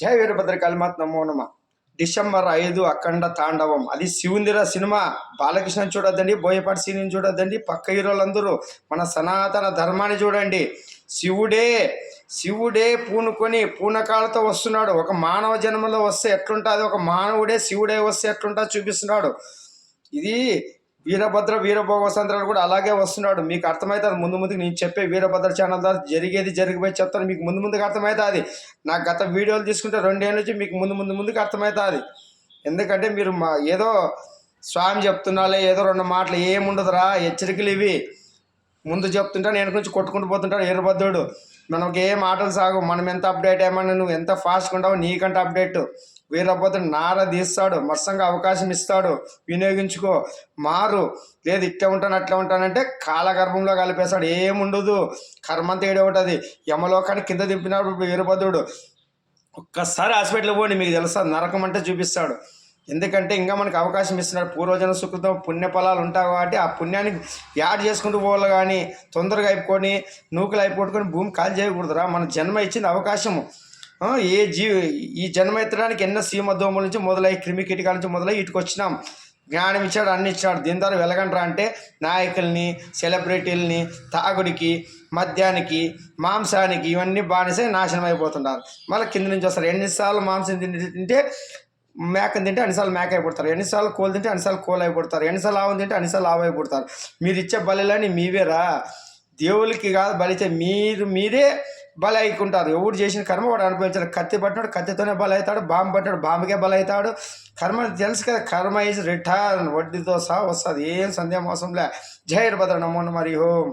జై వీరభద్రకాళిమాత నమో నమ. డిసెంబర్ 5 అఖండ తాండవం. అది శివుందిరా సినిమా. బాలకృష్ణ చూడొద్దండి, బోయపాటి సీనిని చూడొద్దండి, పక్క హీరోలందరూ మన సనాతన ధర్మాన్ని చూడండి. శివుడే పూనకాలతో వస్తున్నాడు. ఒక మానవ జన్మలో వస్తే ఎట్లుంటుంది, ఒక మానవుడే శివుడే వస్తే ఎట్లుంటుంది చూపిస్తున్నాడు. ఇది వీరభద్ర వీరభోగవసంతరాలు కూడా అలాగే వస్తున్నాడు. మీకు అర్థమవుతుంది ముందుకు నేను చెప్పే వీరభద్ర ఛానల్ ద్వారా జరిగిపోయి చెప్తాను. మీకు ముందుకు అర్థమవుతుంది. నాకు గత వీడియోలు తీసుకుంటే 2 ఏళ్ళ నుంచి మీకు ముందుకు అర్థమవుతుంది. ఎందుకంటే మీరు ఏదో స్వామి చెప్తున్నాలే, ఏదో 2 మాటలు ఏముండదురా, హెచ్చరికలు ఇవి. ముందు చెప్తుంటా నేను నుంచి కొట్టుకుంటూ పోతుంటాడు వీరభద్రుడు. మనకి ఏ మాటలు సాగు. మనం ఎంత అప్డేట్ అయ్యామని, నువ్వు ఎంత ఫాస్ట్గా ఉంటావు నీకంటే అప్డేట్. వీరభద్రుడు నార తీస్తాడు, మత్సంగా అవకాశం ఇస్తాడు, వినియోగించుకో. మారు లేదు ఇట్లా ఉంటాను అట్లా ఉంటానంటే కాలగర్భంలో కలిపేస్తాడు. ఏముండదు, కర్మంతా ఏడే ఉంటుంది. యమలోకాన్ని కింద దింపినాడు వీరభద్రుడు. ఒక్కసారి హాస్పిటల్కి పోండి, మీకు తెలుస్తుంది నరకం అంటే చూపిస్తాడు. ఎందుకంటే ఇంకా మనకు అవకాశం ఇస్తున్నాడు. పూర్వజన సుకృతం పుణ్యఫలాలు ఉంటాయి కాబట్టి ఆ పుణ్యాన్ని యాడ్ చేసుకుంటూ పోవాలి. కానీ తొందరగా అయిపోయి నూకలు అయిపోట్టుకొని భూమి కాల్ చేయకూడదురా. మన జన్మ ఇచ్చింది అవకాశము. ఈ జన్మ ఎత్తడానికి ఎన్నో సీమదోముల నుంచి మొదలై క్రిమి కీటకాల నుంచి మొదలై ఇటుకు వచ్చినాం. జ్ఞానం ఇచ్చాడు, అన్ని ఇచ్చాడు. దీని ద్వారా వెలగండ్రా అంటే నాయకుల్ని, సెలబ్రిటీలని, తాగుడికి, మద్యానికి, మాంసానికి ఇవన్నీ బానిసై నాశనం అయిపోతున్నారు. మళ్ళీ కింద నుంచి వస్తారు. ఎన్నిసార్లు మాంసం తింటే మేకను తింటే అన్నిసార్లు మేక అయిపోతారు, ఎన్నిసార్లు కోలు తింటే అన్నిసార్లు కోలు అయిపోతారు, ఎన్నిసార్లు ఆవు తింటే అన్నిసార్లు ఆవు అయిపోతారు. మీరు ఇచ్చే బలిలని మీవేరా, దేవుడికి కాదు బలిచ్చే మీరే బలి అయికుంటారు. ఎవడు చేసిన కర్మ వాడు అనుభవించాడు. కత్తి పట్టినాడు కత్తితోనే బలి అవుతాడు, బాంబు పట్టినాడు బాంబుకే బలి అవుతాడు. కర్మ తెలుసు కదా, కర్మ ఈజ్ రిటర్న్, వడ్డీతో సహా వస్తుంది. ఏం సందేహం అవసరం లే. జై వీరభద్ర నమో నమః. హరి ఓం.